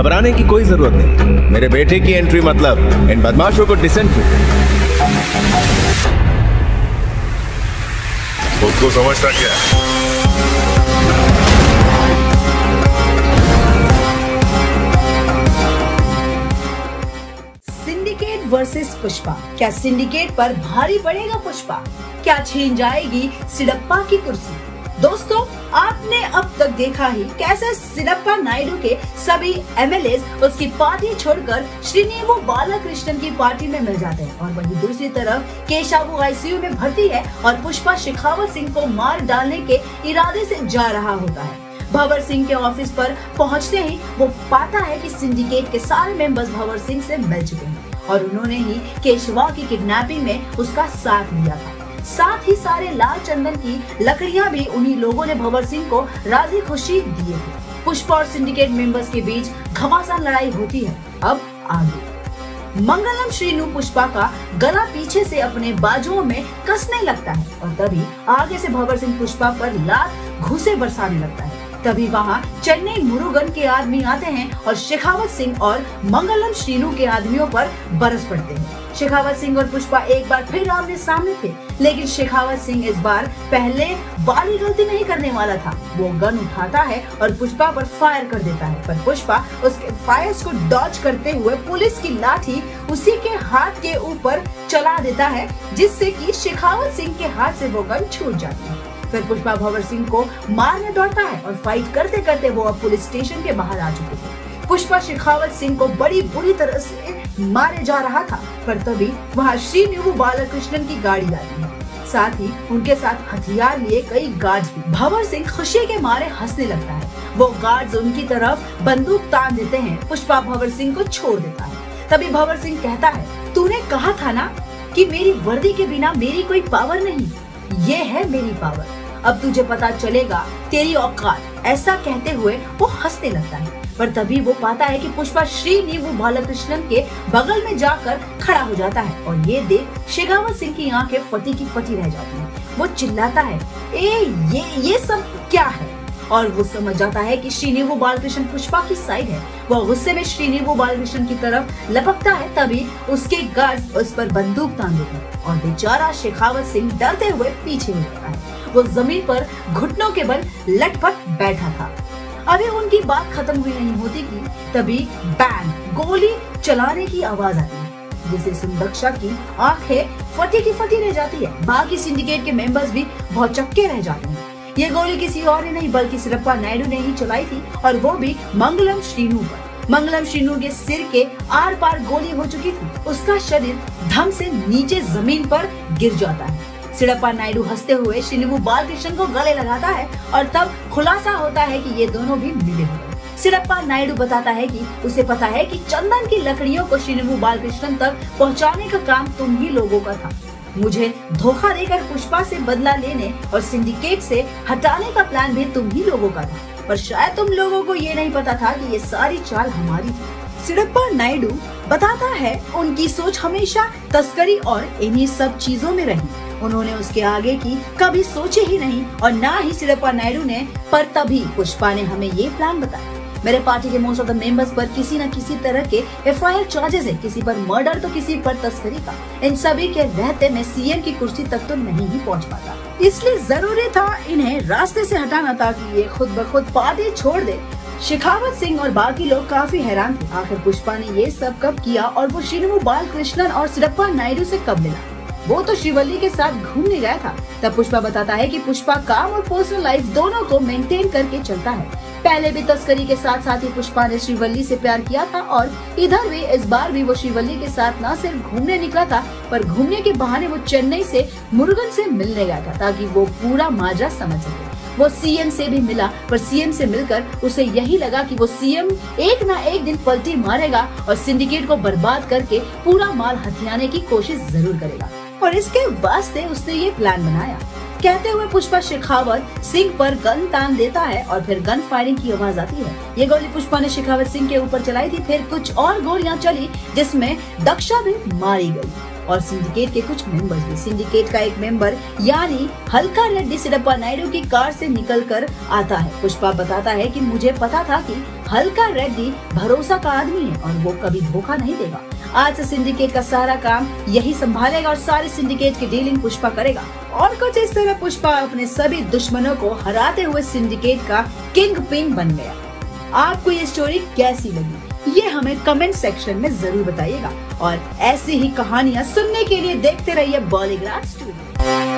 घबराने की कोई जरूरत नहीं। मेरे बेटे की एंट्री मतलब इन बदमाशों को डिसेंट्री। खुद को समझता क्या? Syndicate versus Pushpa. क्या सिंडिकेट पर भारी पड़ेगा पुष्पा? क्या छीन जाएगी सिडप्पा की कुर्सी? दोस्तों, आपने अब तक देखा ही कैसे सिडप्पा नायडू के सभी एमएलएज उसकी पार्टी छोड़कर श्रीनिवु बालाकृष्णन की पार्टी में मिल जाते हैं और वहीं दूसरी तरफ केशव आईसीयू में भर्ती है और पुष्पा शेखावत सिंह को मार डालने के इरादे से जा रहा होता है। भंवर सिंह के ऑफिस पर पहुंचते ही वो पाता है कि सिंडिकेट के सारे मेंबर्स भंवर सिंह से मिल चुके हैं और उन्होंने ही केशवा की किडनैपिंग में उसका साथ दिया था। साथ ही सारे लाल चंदन की लकड़ियां भी उन्हीं लोगों ने भंवर सिंह को राजी खुशी दिए थे। पुष्पा और सिंडिकेट मेंबर्स के बीच घमासान लड़ाई होती है। अब आगे मंगलम श्रीनु पुष्पा का गला पीछे से अपने बाजुओं में कसने लगता है और तभी आगे से भंवर सिंह पुष्पा पर लात घूंसे बरसाने लगता है। तभी वहाँ चेन्नई मुरुगन के आदमी आते हैं और शेखावत सिंह और मंगलम श्रीनु के आदमियों पर बरस पड़ते हैं। शेखावत सिंह और पुष्पा एक बार फिर आमने सामने थे, लेकिन शेखावत सिंह इस बार पहले वाली गलती नहीं करने वाला था। वो गन उठाता है और पुष्पा पर फायर कर देता है, पर पुष्पा उसके फायर्स को डॉज करते हुए पुलिस की लाठी उसी के हाथ के ऊपर चला देता है, जिससे कि शेखावत सिंह के हाथ से वो गन छूट जाती है। फिर पुष्पा भंवर सिंह को मारने दौड़ता है और फाइट करते करते वो अब पुलिस स्टेशन के बाहर आ चुके थे। पुष्पा शेखावत सिंह को बड़ी बुरी तरह से मारे जा रहा था, पर तभी वहाँ श्रीनिवु बालाकृष्णन की गाड़ी आती है। साथ ही उनके साथ हथियार लिए कई गार्ड्स भी। भंवर सिंह खुशी के मारे हंसने लगता है। वो गार्ड्स उनकी तरफ बंदूक तान देते हैं। पुष्पा भंवर सिंह को छोड़ देता है। तभी भंवर सिंह कहता है, तूने कहा था ना कि मेरी वर्दी के बिना मेरी कोई पावर नहीं, ये है मेरी पावर, अब तुझे पता चलेगा तेरी औकात। ऐसा कहते हुए वो हंसने लगता है, पर तभी वो पाता है कि पुष्पा श्रीनिवु बालाकृष्णन के बगल में जाकर खड़ा हो जाता है और ये देख शेखावत सिंह की आंखें फटी की फटी रह जाती हैं। वो चिल्लाता है, ये सब क्या है? और वो समझ जाता है कि श्रीनिवु बालाकृष्णन पुष्पा की साइड है। वो गुस्से में श्रीनिवु बालाकृष्णन की तरफ लपकता है, तभी उसके गार्ड्स उस पर बंदूक तान देते हैं और बेचारा शेखावत सिंह डरते हुए पीछे हो जाता है। वो जमीन पर घुटनों के बल लटपट बैठा था। अभी उनकी बात खत्म हुई नहीं होती कि तभी बैंग, गोली चलाने की आवाज आती है, जिसे सुन दक्षा की आंखें फटी की फटी रह जाती है। बाकी सिंडिकेट के मेंबर्स भी बहुत चक्के रह जाते हैं। ये गोली किसी और ने नहीं बल्कि सिडप्पा नायडू ने ही चलाई थी और वो भी मंगलम श्रीनु पर। मंगलम श्रीनु के सिर के आर पार गोली हो चुकी थी। उसका शरीर धम से नीचे जमीन पर गिर जाता है। सिडप्पा नायडू हंसते हुए श्रीनिवु बालाकृष्णन को गले लगाता है और तब खुलासा होता है कि ये दोनों भी मिले हुए। सिडप्पा नायडू बताता है कि उसे पता है कि चंदन की लकड़ियों को श्रीनिवु बालाकृष्णन तक पहुंचाने का काम तुम ही लोगों का था। मुझे धोखा देकर पुष्पा से बदला लेने और सिंडिकेट से हटाने का प्लान भी तुम ही लोगों का था, पर शायद तुम लोगों को ये नहीं पता था कि ये सारी चाल हमारी थी। सिडप्पा नायडू बताता है उनकी सोच हमेशा तस्करी और इन्हीं सब चीजों में रही। उन्होंने उसके आगे की कभी सोचे ही नहीं और ना ही सिडप्पा नायडू ने, पर तभी पुष्पा ने हमें ये प्लान बताया। मेरे पार्टी के मोस्ट ऑफ द मेंबर्स पर किसी न किसी तरह के एफआईआर चार्जेस है, किसी पर मर्डर तो किसी पर तस्करी का। इन सभी के रहते मैं सीएम की कुर्सी तक तो नहीं ही पहुंच पाता, इसलिए जरूरी था इन्हें रास्ते से हटाना ताकि ये खुद ब खुद पार्टी छोड़ दे। शेखावत सिंह और बाकी लोग काफी हैरान थे, आखिर पुष्पा ने ये सब कब किया और वो श्रीनिवु बालाकृष्णन और सिडप्पा नायडू से कब मिला? वो तो श्रीवल्ली के साथ घूमने गया था। तब पुष्पा बताता है कि पुष्पा काम और पर्सनल लाइफ दोनों को मेंटेन करके चलता है। पहले भी तस्करी के साथ साथ ही पुष्पा ने श्रीवल्ली से प्यार किया था और इधर भी इस बार भी वो श्रीवल्ली के साथ न सिर्फ घूमने निकला था, पर घूमने के बहाने वो चेन्नई से मुरुगन से मिलने गया था ताकि वो पूरा माजरा समझ सके। वो सीएम से भी मिला, पर सीएम से मिलकर उसे यही लगा कि वो सीएम एक ना एक दिन पलटी मारेगा और सिंडिकेट को बर्बाद करके पूरा माल हथियाने की कोशिश जरूर करेगा, और इसके वास्ते उसने ये प्लान बनाया। कहते हुए पुष्पा शेखावत सिंह पर गन तान देता है और फिर गन फायरिंग की आवाज आती है। ये गोली पुष्पा ने शेखावत सिंह के ऊपर चलाई थी, फिर कुछ और गोलियां चली जिसमें दक्षा भी मारी गई और सिंडिकेट के कुछ मेंबर्स भी। सिंडिकेट का एक मेंबर यानी हल्का रेड्डी सिडप्पा नायडू की कार से निकलकर आता है। पुष्पा बताता है कि मुझे पता था कि हल्का रेड्डी भरोसा का आदमी है और वो कभी धोखा नहीं देगा। आज से सिंडिकेट का सारा काम यही संभालेगा और सारे सिंडिकेट की डीलिंग पुष्पा करेगा। और कुछ इस तरह पुष्पा अपने सभी दुश्मनों को हराते हुए सिंडिकेट का किंग पिन बन गया। आपको ये स्टोरी कैसी लगी ये हमें कमेंट सेक्शन में जरूर बताइएगा और ऐसी ही कहानियां सुनने के लिए देखते रहिए बॉलीग्राड स्टूडियो।